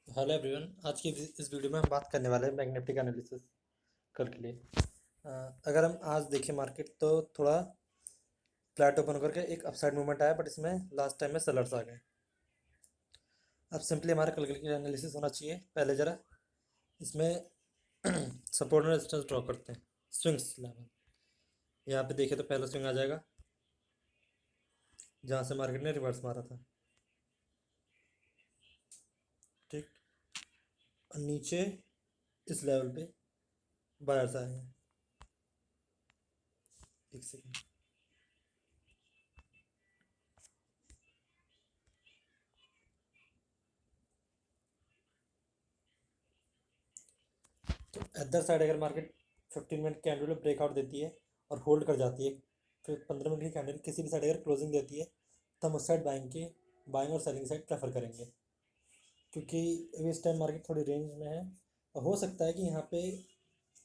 Hello everyone. आज की इस वीडियो में हम बात करने वाले हैं मैग्नेटिक एनालिसिस कल के लिए। अगर हम आज देखें मार्केट तो थोड़ा फ्लैट ओपन करके एक अपसाइड मूवमेंट आया, बट इसमें लास्ट टाइम में सेलर्स आ गए। अब सिंपली हमारा कल के लिए एनालिसिस होना चाहिए। पहले जरा इसमें सपोर्ट और रेजिस्टेंस ड्रॉ करते हैं। स्विंग्स लेवल यहाँ पे देखें तो पहला स्विंग आ जाएगा जहाँ से मार्केट ने रिवर्स मारा था। ठीक, और नीचे इस लेवल पे बायर्स आए हैं। एक सेकेंड। तो अदर साइड अगर मार्केट 15 मिनट कैंडल में ब्रेकआउट देती है और होल्ड कर जाती है, फिर 15 मिनट की कैंडल किसी भी साइड अगर क्लोजिंग देती है तो हम उस साइड बाइंग और सेलिंग साइड प्रेफर करेंगे, क्योंकि अभी इस टाइम मार्केट थोड़ी रेंज में है और हो सकता है कि यहाँ पे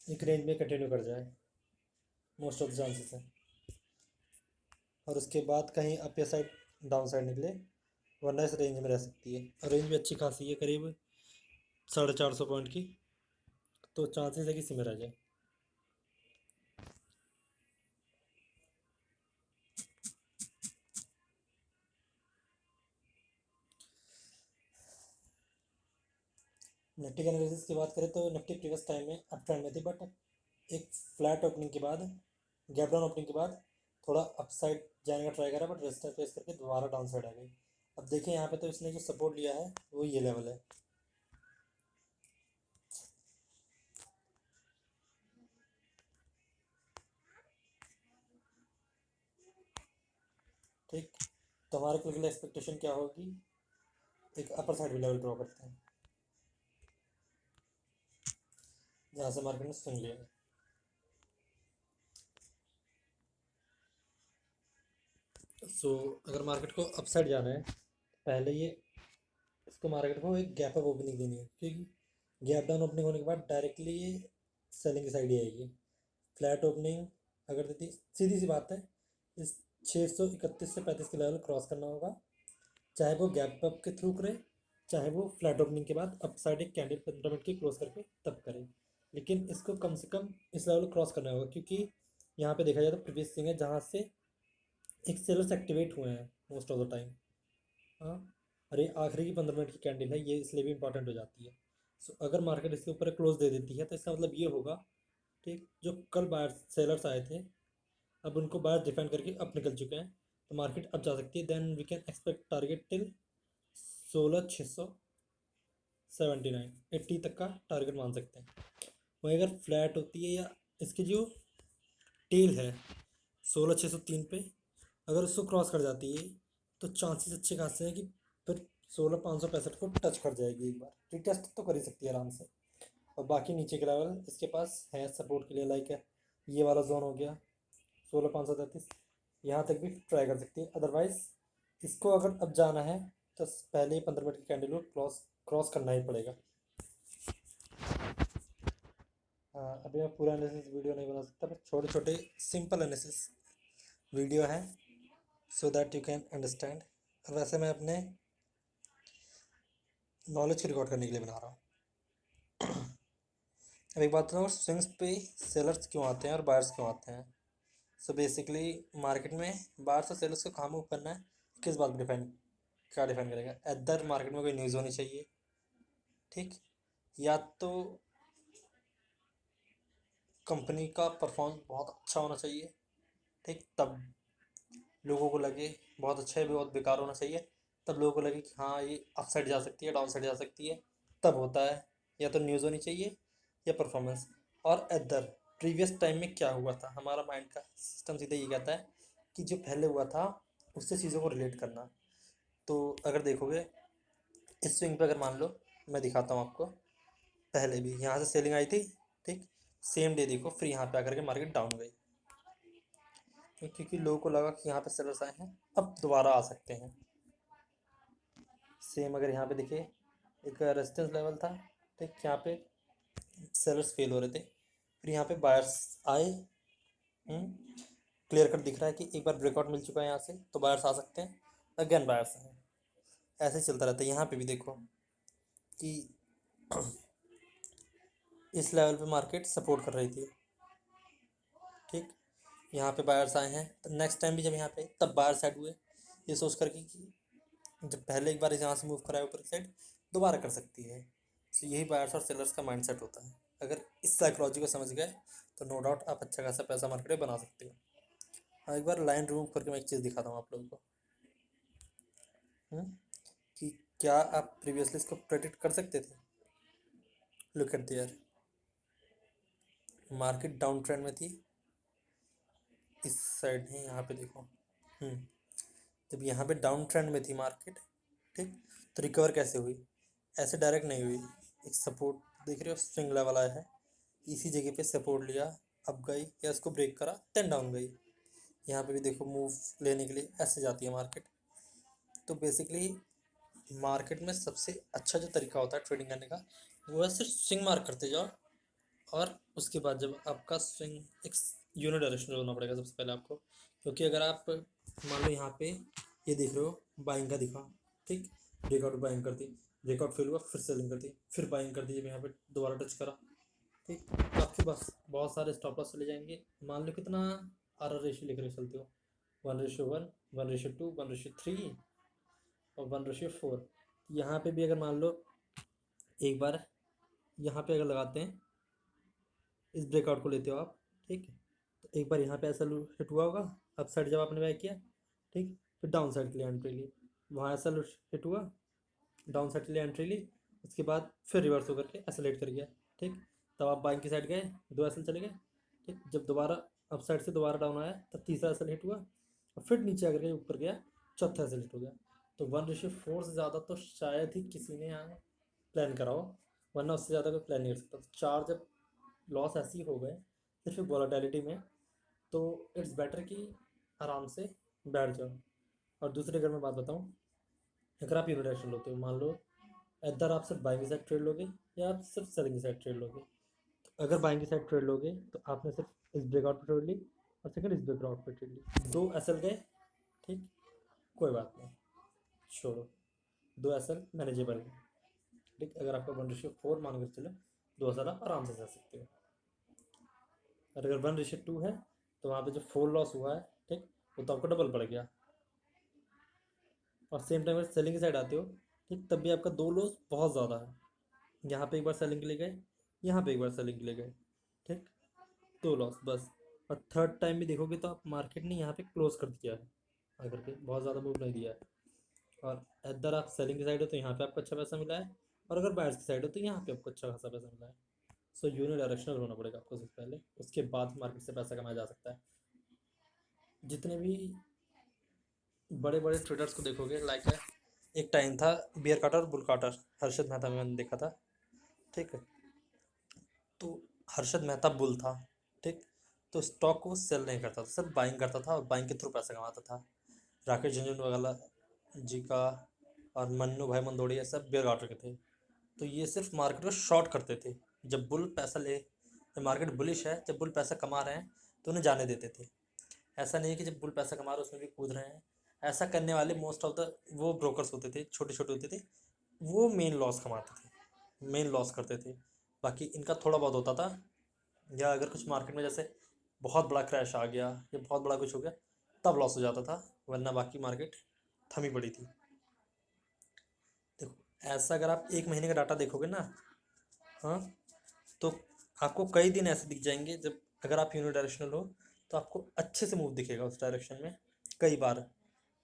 एक रेंज में कंटिन्यू कर जाए, मोस्ट ऑफ द चांसेस है। और उसके बाद कहीं अप या साइड डाउन साइड निकले, वरना इस रेंज में रह सकती है। और रेंज भी अच्छी खासी है, करीब 450 पॉइंट की, तो चांसेस है कि इसी में रह जाए। निफ्टी के एनालिसिस की बात करें तो निफ्टी प्रीवियस टाइम में अप ट्रेंड में थी, बट एक फ्लैट ओपनिंग के बाद, गैप डाउन ओपनिंग के बाद थोड़ा अपसाइड जाने का ट्राई करा, बट रेजिस्टेंस फेस करके दोबारा डाउन साइड आ गई। अब देखिए यहाँ पे तो इसने जो सपोर्ट लिया है वो ये लेवल है। ठीक, तो हमारे के लिए एक्सपेक्टेशन क्या होगी, एक अपर साइड भी लेवल ड्रॉ करते हैं जहाँ से मार्केट ने स्विंग लिया है। सो अगर मार्केट को अपसाइड जाना है, पहले ये इसको मार्केट को एक गैप अप ओपनिंग देनी है, क्योंकि गैप डाउन ओपनिंग होने के बाद डायरेक्टली ये सेलिंग की साइड ही आएगी। फ्लैट ओपनिंग अगर देती, सीधी सी बात है, इस 631 से 35 के लेवल क्रॉस करना होगा, चाहे वो गैप अप के थ्रू करे, चाहे वो फ्लैट ओपनिंग के बाद अप साइड एक कैंडल 15 मिनट की क्लोज करके तब करे। लेकिन इसको कम से कम इस लेवल क्रॉस करना होगा, क्योंकि यहाँ पे देखा जाए तो प्रीवियस स्विंग है जहाँ से एक सेलर्स एक्टिवेट हुए हैं मोस्ट ऑफ द टाइम। हाँ, और ये आखिरी की 15 मिनट की कैंडल है, ये इसलिए भी इंपॉर्टेंट हो जाती है। सो अगर मार्केट इसके ऊपर क्लोज दे देती है तो इसका मतलब ये होगा, ठीक, जो कल बायर सेलर्स आए थे अब उनको बायर डिफेंड करके अब निकल चुके हैं, तो मार्केट अब जा सकती है। Then we can expect target till 16,679, 80 तक का टारगेट मान सकते हैं। वहीं अगर फ्लैट होती है या इसकी जो टेल है 16,603 पे, अगर उसको क्रॉस कर जाती है तो चांसेस अच्छे खासे हैं कि फिर 16,565 को टच कर जाएगी। एक बार रिटेस्ट तो कर ही सकती है आराम से। और बाकी नीचे के लेवल इसके पास है सपोर्ट के लिए, लाइक है ये वाला जोन हो गया 16,533, यहाँ तक भी ट्राई कर सकती है। अदरवाइज इसको अगर अब जाना है तो पहले ही 15 मिनट की कैंडल को क्रॉस क्रॉस करना ही पड़ेगा। हाँ, अभी मैं पूरा एनालिसिस वीडियो नहीं बना सकता, पर छोटे छोटे सिंपल एनालिसिस वीडियो है, so that you can understand. वैसे मैं अपने नॉलेज को रिकॉर्ड करने के लिए बना रहा हूँ। अब एक बात बताऊँ, स्विंग्स पे सेलर्स क्यों आते हैं और बायर्स क्यों आते हैं। सो बेसिकली मार्केट में बायर्स और सेलर्स को कहाँ मूव करना है, किस बात पर डिपेंड, क्या डिपेंड करेगा। इधर मार्केट में कोई न्यूज़ होनी चाहिए, ठीक, या तो कंपनी का परफॉर्मेंस बहुत अच्छा होना चाहिए, ठीक, तब लोगों को लगे बहुत अच्छा है, बहुत बेकार होना चाहिए, तब लोगों को लगे कि हाँ ये अप साइड जा सकती है, डाउन साइड जा सकती है, तब होता है। या तो न्यूज़ होनी चाहिए या परफॉर्मेंस। और अदर प्रीवियस टाइम में क्या हुआ था, हमारा माइंड का सिस्टम सीधे ये कहता है कि जो पहले हुआ था उससे चीज़ों को रिलेट करना। तो अगर देखोगे इस स्विंग पे, अगर मान लो मैं दिखाता हूँ आपको, पहले भी यहाँ से सेलिंग आई थी, ठीक, सेम डे देखो फिर यहाँ पे आकर के मार्केट डाउन गई, क्योंकि लोगों को लगा कि यहाँ पे सेलर्स आए हैं अब दोबारा आ सकते हैं। सेम अगर यहाँ पे देखिए एक रेजिस्टेंस लेवल था, ठीक, यहाँ पे सेलर्स फेल हो रहे थे, फिर यहाँ पे बायर्स आए। क्लियर कट दिख रहा है कि एक बार ब्रेकआउट मिल चुका है यहाँ से, तो बायर्स आ सकते हैं, अगेन बायर्स हैं। ऐसे ही चलता रहता है। यहाँ पे भी देखो कि इस लेवल पे मार्केट सपोर्ट कर रही थी। ठीक, यहाँ पे बायर्स आए हैं, तो नेक्स्ट टाइम भी जब यहाँ पे तब बायर साइड हुए, ये सोच करके कि जब पहले एक बार यहाँ से मूव करा है ऊपर की साइड, दोबारा कर सकती है। तो यही बायर्स और सेलर्स का माइंडसेट होता है। अगर इस साइकोलॉजी को समझ गए तो नो डाउट आप अच्छा खासा पैसा मार्केट में बना सकते हो। हाँ, एक बार लाइन रिमूव करके मैं एक चीज़ दिखाता हूँ आप लोगों को। हम्म, कि क्या आप प्रीवियसली इसको प्रेडिक्ट कर सकते थे? Look at there, market down trend में थी, इस साइड नहीं, यहाँ पे देखो। जब यहाँ पे डाउन ट्रेंड में थी मार्केट, ठीक, तो रिकवर कैसे हुई? ऐसे डायरेक्ट नहीं हुई, एक सपोर्ट देख रहे हो, स्विंग लेवल आया है, इसी जगह पे सपोर्ट लिया, अप गई या इसको ब्रेक करा, देन डाउन गई। यहाँ पे भी देखो मूव लेने के लिए ऐसे जाती है मार्केट। तो बेसिकली मार्केट में सबसे अच्छा जो तरीका होता है ट्रेडिंग करने का, वो है सिर्फ स्विंग मार्क करते जाओ, और उसके बाद जब आपका स्विंग एक यूनो डायरेक्शनल होना पड़ेगा सबसे पहले आपको। क्योंकि अगर आप मान लो यहाँ पे ये देख रहे हो, बाइंग का दिखा, ठीक, ब्रेकआउट बाइंग करती, ब्रेकआउट फेल हुआ, फिर सेलिंग करती, फिर बाइंग करती, जब यहाँ पे दोबारा टच करा, ठीक, तो आपके पास बहुत सारे स्टॉप लॉस चले जाएंगे। मान लो कितना आर रेशियो लेकर चलते हो, 1:1, 1:2, 1:3 और 1:4। यहाँ पे भी अगर मान लो एक बार यहाँ पे अगर लगाते हैं, इस ब्रेकआउट को लेते हो आप, ठीक, तो एक बार यहाँ पे ऐसा हिट हुआ होगा, अप साइड जब आपने बाय किया, ठीक, फिर डाउन साइड के लिए एंट्री ली, वहाँ ऐसा हिट हुआ, डाउन साइड के लिए एंट्री ली, उसके बाद फिर रिवर्स होकर के एसलेट कर गया, ठीक, तब आप बाइंग की साइड गए, 2 एसल चले गए, ठीक, जब दोबारा अप साइड से दोबारा डाउन आया तब तीसरा एसल हिट हुआ, और फिर नीचे आकर के ऊपर गया, चौथा एसल हिट हो गया। तो 1:4 से ज़्यादा तो शायद ही किसी ने यहाँ प्लान करा हो, वरना उससे ज़्यादा कोई प्लान नहीं कर सकता। तो चार जब लॉस ऐसे ही हो गए सिर्फ वॉलेटिलिटी में, तो इट्स बेटर कि आराम से बैठ जाओ। और दूसरी अगर मैं बात बताऊँ, अगर आप यूनिडायरेक्शनल होते हो, मान लो इधर आप सिर्फ बाइंग की साइड ट्रेड लोगे या आप सिर्फ सेलिंग की साइड ट्रेड लोगे। तो अगर बाइंग की साइड ट्रेड लोगे तो आपने सिर्फ इस ब्रेकआउट पर ट्रेड ली, और सेकंड इस ब्रेकआउट पर ट्रेड ली, 2 एसएल गए, ठीक, कोई बात नहीं, छोड़ो, 2 एसएल मैनेजेबल है, ठीक। अगर आपका 1:4 मान कर चलो, 2 एसएल आप आराम से जा सकते हो। और अगर 1:2 है तो वहाँ पे जो 4 लॉस हुआ है, ठीक, वो तो आपको डबल पड़ गया। और सेम टाइम अगर सेलिंग की साइड आते हो, ठीक, तब भी आपका 2 लॉस बहुत ज़्यादा है। यहाँ पे एक बार सेलिंग के लिए गए, यहाँ पे एक बार सेलिंग के लिए गए, ठीक, 2 लॉस बस। और थर्ड टाइम भी देखोगे तो आप मार्केट ने यहाँ पे क्लोज कर दिया है, आकर के बहुत ज़्यादा मूव नहीं दिया है। और इधर आप सेलिंग की साइड हो तो यहाँ पे आपको अच्छा पैसा मिला है, और अगर बायर्स की साइड हो तो यहाँ पे आपको अच्छा खासा पैसा मिला है। सो यूनि डायरेक्शनल होना पड़ेगा आपको सबसे पहले, उसके बाद मार्केट से पैसा कमाया जा सकता है। जितने भी बड़े बड़े ट्रेडर्स को देखोगे, लाइक एक टाइम था बियर काटर और बुल काटर, हर्षद मेहता में मैंने देखा था, ठीक है। तो हर्षद मेहता बुल था, ठीक, तो स्टॉक को सेल नहीं करता था, सिर्फ बाइंग करता था और बाइंग के थ्रू पैसा कमाता था। राकेश झुनझुनवाला जी का और मन्नू भाई मंदोड़िया सब बियर काटर के थे। तो ये सिर्फ मार्केट को शॉर्ट करते थे। जब बुल पैसा ले, जब मार्केट बुलिश है, जब बुल पैसा कमा रहे हैं तो उन्हें जाने देते थे। ऐसा नहीं है कि जब बुल पैसा कमा रहे हैं उसमें भी कूद रहे हैं। ऐसा करने वाले मोस्ट ऑफ द वो ब्रोकर्स होते थे, छोटे छोटे होते थे, वो मेन लॉस कमाते थे, मेन लॉस करते थे। बाकी इनका थोड़ा बहुत होता था, या अगर कुछ मार्केट में जैसे बहुत बड़ा क्रैश आ गया या बहुत बड़ा कुछ हो गया तब लॉस हो जाता था, वरना बाकी मार्केट थमी पड़ी थी। देखो, ऐसा अगर आप 1 महीने का डाटा देखोगे ना, हाँ, तो आपको कई दिन ऐसे दिख जाएंगे जब अगर आप यूनिडायरेक्शनल हो तो आपको अच्छे से मूव दिखेगा उस डायरेक्शन में। कई बार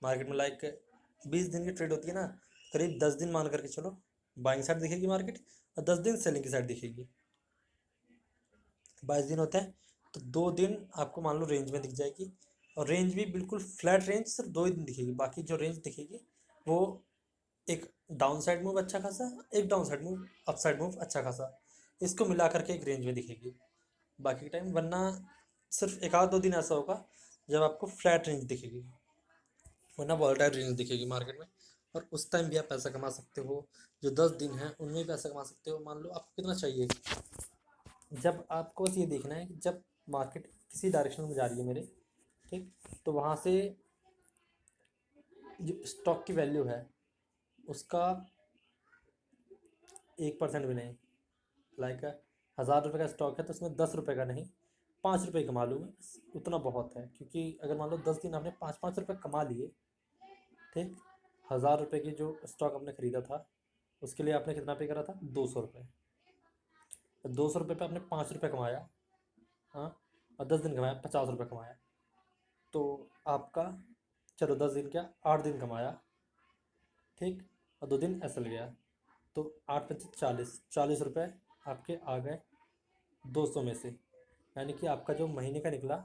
मार्केट में लाइक 20 दिन की ट्रेड होती है ना, करीब 10 दिन मान करके चलो बाइंग साइड दिखेगी मार्केट, और 10 दिन सेलिंग की साइड दिखेगी। 22 दिन होते हैं, तो 2 दिन आपको मान लो रेंज में दिख जाएगी, और रेंज भी बिल्कुल फ्लैट रेंज सिर्फ 2 ही दिन दिखेगी। बाकी जो रेंज दिखेगी वो एक डाउन साइड मूव अच्छा खासा, एक down side move, up side move अच्छा खासा, इसको मिला करके एक रेंज में दिखेगी बाकी के टाइम। वरना सिर्फ एक आध 2 दिन ऐसा होगा जब आपको फ्लैट रेंज दिखेगी, वरना वॉलेटाइल रेंज दिखेगी मार्केट में। और उस टाइम भी आप पैसा कमा सकते हो, जो 10 दिन है उनमें भी पैसा कमा सकते हो। मान लो आपको कितना चाहिए, जब आपको बस ये देखना है कि जब मार्केट किसी डायरेक्शन में जा रही है मेरे, ठीक, तो वहाँ से जो स्टॉक की वैल्यू है उसका 1% भी नहीं। लाइक 1000 रुपये का स्टॉक है तो उसमें 10 रुपये का नहीं, 5 रुपये कमा लूँ मैं, उतना बहुत है। क्योंकि अगर मान लो 10 दिन आपने 5-5 रुपये कमा लिए, ठीक, 1000 रुपये की जो स्टॉक आपने ख़रीदा था उसके लिए आपने कितना पे करा था, 200 रुपये। 200 रुपये पे आपने 5 रुपये कमाया, हाँ, और 10 दिन कमाया, 50 रुपये कमाया। तो आपका, चलो 10 दिन क्या, 8 दिन कमाया, ठीक, और 2 दिन ऐसा गया, तो 8×5 = 40, 40 रुपये आपके आ गए 200 में से। यानी कि आपका जो महीने का निकला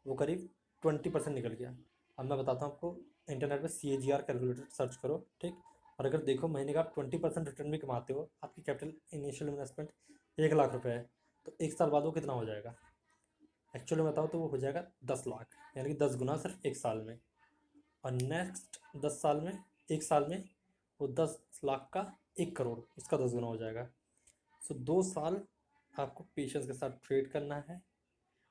वो करीब 20% निकल गया। अब मैं बताता हूँ आपको, इंटरनेट पे CAGR कैलकुलेटर सर्च करो, ठीक, और अगर देखो महीने का आप 20% रिटर्न भी कमाते हो, आपकी कैपिटल इनिशियल इन्वेस्टमेंट 1 लाख रुपये है, तो 1 साल बाद वो कितना हो जाएगा? एक्चुअली में बताओ तो वो हो जाएगा 10 लाख, यानी कि 10 गुना सिर्फ 1 साल में। और नेक्स्ट 10 साल में, 1 साल में वो 10 लाख का 1 करोड़, उसका 10 गुना हो जाएगा। सो 2 साल आपको पेशेंस के साथ ट्रेड करना है।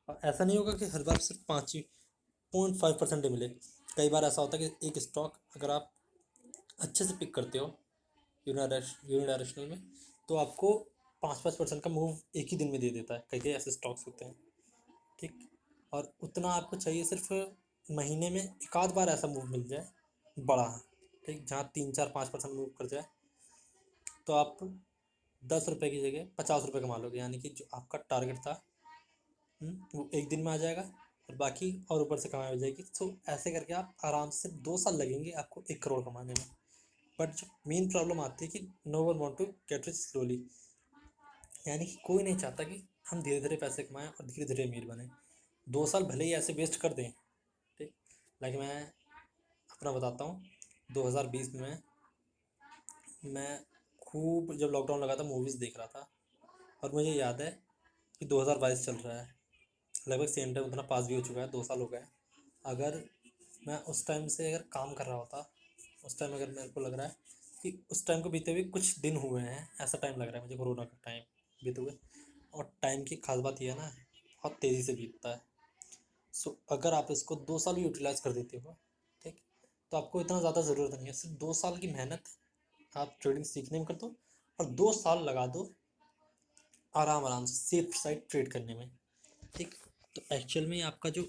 और ऐसा नहीं होगा कि हर बार सिर्फ 5.5% ही मिले। कई बार ऐसा होता है कि एक स्टॉक अगर आप अच्छे से पिक करते हो यूनिडायरेक्शनल में, तो आपको 5-5% का मूव एक ही दिन में दे देता है। कई कई ऐसे स्टॉक्स होते हैं, ठीक, और उतना आपको चाहिए सिर्फ महीने में एक आध बार ऐसा मूव मिल जाए बड़ा, ठीक, जहाँ 3-4-5% मूव कर जाए, तो आप 10 रुपये की जगह 50 रुपये कमा लोगे। यानी कि जो आपका टारगेट था, वो एक दिन में आ जाएगा, और बाकी और ऊपर से कमाई हो जाएगी। तो ऐसे करके आप आराम से 2 साल लगेंगे आपको 1 करोड़ कमाने में। बट जो मेन प्रॉब्लम आती है कि no one want to get rich slowly, यानी कि कोई नहीं चाहता कि हम धीरे धीरे पैसे कमाएं और धीरे धीरे अमीर बने। 2 साल भले ही ऐसे वेस्ट कर दें, ठीक। लाइक मैं अपना बताता हूँ, 2020 में मैं खूब, जब लॉकडाउन लगा था, मूवीज़ देख रहा था। और मुझे याद है कि 2022 चल रहा है, लगभग सेम टाइम उतना पास भी हो चुका है, 2 साल हो गए। अगर मैं उस टाइम से अगर काम कर रहा होता, उस टाइम अगर मेरे को लग रहा है कि उस टाइम को बीते हुए कुछ दिन हुए हैं, ऐसा टाइम लग रहा है मुझे, कोरोना का टाइम बीते हुए। और टाइम की खास बात यह है ना, बहुत तेज़ी से बीतता है। सो अगर आप इसको 2 साल यूटिलाइज कर देते हो, ठीक, तो आपको इतना ज़्यादा ज़रूरत नहीं है। सिर्फ 2 साल की मेहनत आप ट्रेडिंग सीखने में कर दो, और 2 साल लगा दो आराम आराम से सेफ साइड ट्रेड करने में, ठीक। तो एक्चुअल में आपका जो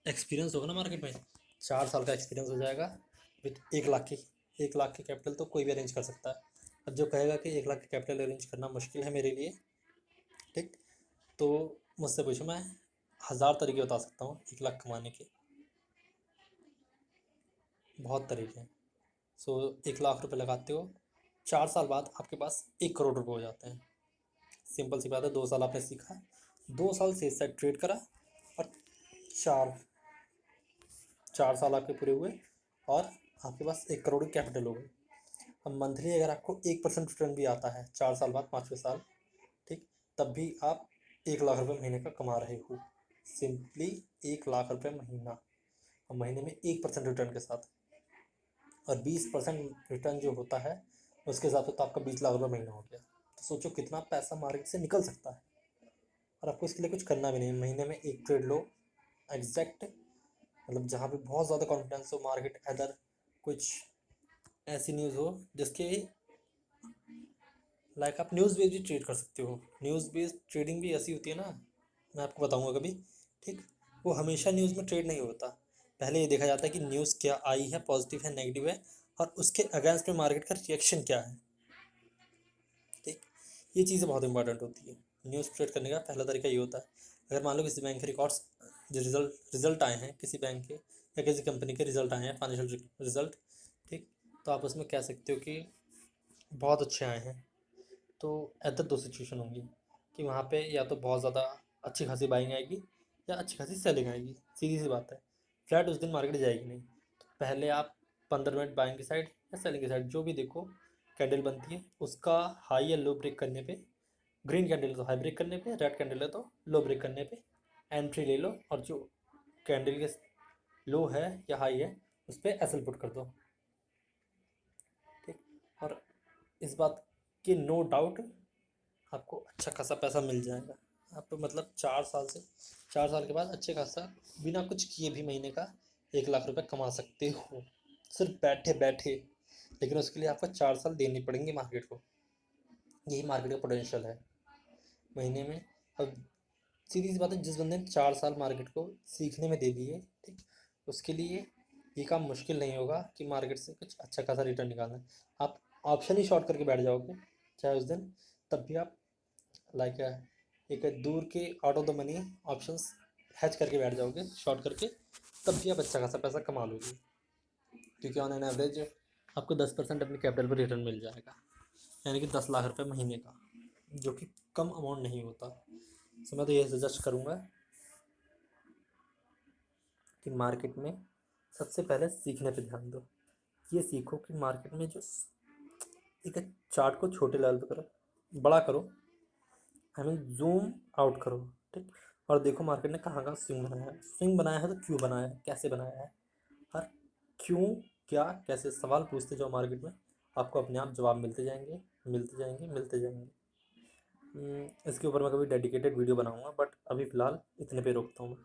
एक्सपीरियंस होगा ना मार्केट में, 4 साल का एक्सपीरियंस हो जाएगा विथ 1 लाख की। 1 लाख की कैपिटल तो कोई भी अरेंज कर सकता है। अब जो कहेगा कि 1 लाख की कैपिटल अरेंज करना मुश्किल है मेरे लिए, ठीक, तो मुझसे पूछो, मैं 1000 तरीके बता सकता हूँ 1 लाख कमाने के, बहुत तरीके हैं। सो 1 लाख रुपए लगाते हो, 4 साल बाद आपके पास 1 करोड़ रुपए हो जाते हैं। सिंपल सी बात है, 2 साल आपने सीखा, 2 साल से साइड ट्रेड करा, और चार 4 साल आपके पूरे हुए, और आपके पास 1 करोड़ की कैपिटल हो गई। अब मंथली अगर आपको 1% रिटर्न भी आता है 4 साल बाद, 5वें साल, ठीक, तब भी आप 1 लाख रुपये महीने का कमा रहे हो। सिंपली 1 लाख रुपये महीना, और महीने में 1% रिटर्न के साथ। और 20% रिटर्न जो होता है उसके हिसाब से तो आपका 20 लाख रुपये महीना हो गया। तो सोचो कितना पैसा मार्केट से निकल सकता है, और आपको इसके लिए कुछ करना भी नहीं। महीने में एक ट्रेड लो, एग्जैक्ट, मतलब जहाँ पे बहुत ज़्यादा कॉन्फिडेंस हो, मार्केट अदर कुछ ऐसी न्यूज़ हो जिसके, लाइक आप न्यूज़ बेस्ड भी ट्रेड कर सकते हो। न्यूज़ बेस्ड ट्रेडिंग भी ऐसी होती है ना, मैं आपको बताऊंगा कभी, ठीक। वो हमेशा न्यूज़ में ट्रेड नहीं होता। पहले ये देखा जाता है कि न्यूज़ क्या आई है, पॉजिटिव है, नेगेटिव है, और उसके अगेंस्ट में मार्केट का रिएक्शन क्या है, ठीक। ये चीज़ें बहुत इंपॉर्टेंट होती है। न्यूज़ ट्रेड करने का पहला तरीका ये होता है, अगर मान लो किसी बैंक के रिकॉर्ड्स, जो रिजल्ट आए हैं किसी बैंक के या किसी कंपनी के, रिजल्ट आए हैं, फाइनेंशियल रिजल्ट, ठीक, तो आप उसमें कह सकते हो कि बहुत अच्छे आए हैं। तो इधर दो सिचुएशन होंगी कि वहाँ पे या तो बहुत ज़्यादा अच्छी खासी बाइंग आएगी या अच्छी खासी सेलिंग आएगी, सीधी सी बात है। फ्लैट उस दिन मार्केट जाएगी नहीं। तो पहले आप 15 मिनट बाइंग की साइड या सेलिंग की साइड जो भी देखो, कैंडल बनती है उसका हाई या लो ब्रेक करने पे, ग्रीन कैंडल है तो हाई ब्रेक करने पे, रेड कैंडल है तो लो ब्रेक करने पे एंट्री ले लो, और जो कैंडल के लो है या हाई है उस पर एसएल पुट कर दो, ठीक। और इस बात की नो डाउट आपको अच्छा खासा पैसा मिल जाएगा। आप तो मतलब 4 साल के बाद अच्छे खासा बिना कुछ किए भी महीने का 1 लाख रुपए कमा सकते हो, सिर्फ बैठे बैठे। लेकिन उसके लिए आपको 4 साल देने पड़ेंगे मार्केट को। यही मार्केट का पोटेंशियल है महीने में। अब सीधी सी बात है, जिस बंदे ने 4 साल मार्केट को सीखने में दे दिए, ठीक, उसके लिए ये काम मुश्किल नहीं होगा कि मार्केट से कुछ अच्छा खासा रिटर्न निकालना है। आप ऑप्शन ही शॉर्ट करके बैठ जाओगे चाहे उस दिन, तब भी आप लाइक एक दूर के out of the money options hatch करके बैठ जाओगे शॉर्ट करके, तब भी आप अच्छा खासा पैसा कमा लोगे, क्योंकि ऑन एन एवरेज आपको 10% अपने कैपिटल पर रिटर्न मिल जाएगा, यानी कि 10 लाख रुपए महीने का, जो कि कम अमाउंट नहीं होता। सो मैं तो ये सजेस्ट करूँगा कि मार्केट में सबसे पहले सीखने पे ध्यान दो। ये सीखो कि मार्केट में जो एक चार्ट को छोटे लेवल पे करो, बड़ा करो, आई मीन जूम आउट करो, ठीक, और देखो मार्केट ने कहाँ कहाँ स्विंग बनाया है। स्विंग बनाया है तो क्यों बनाया है, कैसे बनाया है, हर क्यों क्या कैसे सवाल पूछते जाओ मार्केट में, आपको अपने आप जवाब मिलते जाएंगे, मिलते जाएंगे, मिलते जाएंगे। इसके ऊपर मैं कभी डेडिकेटेड वीडियो बनाऊंगा, बट अभी फ़िलहाल इतने पे रोकता हूँ मैं।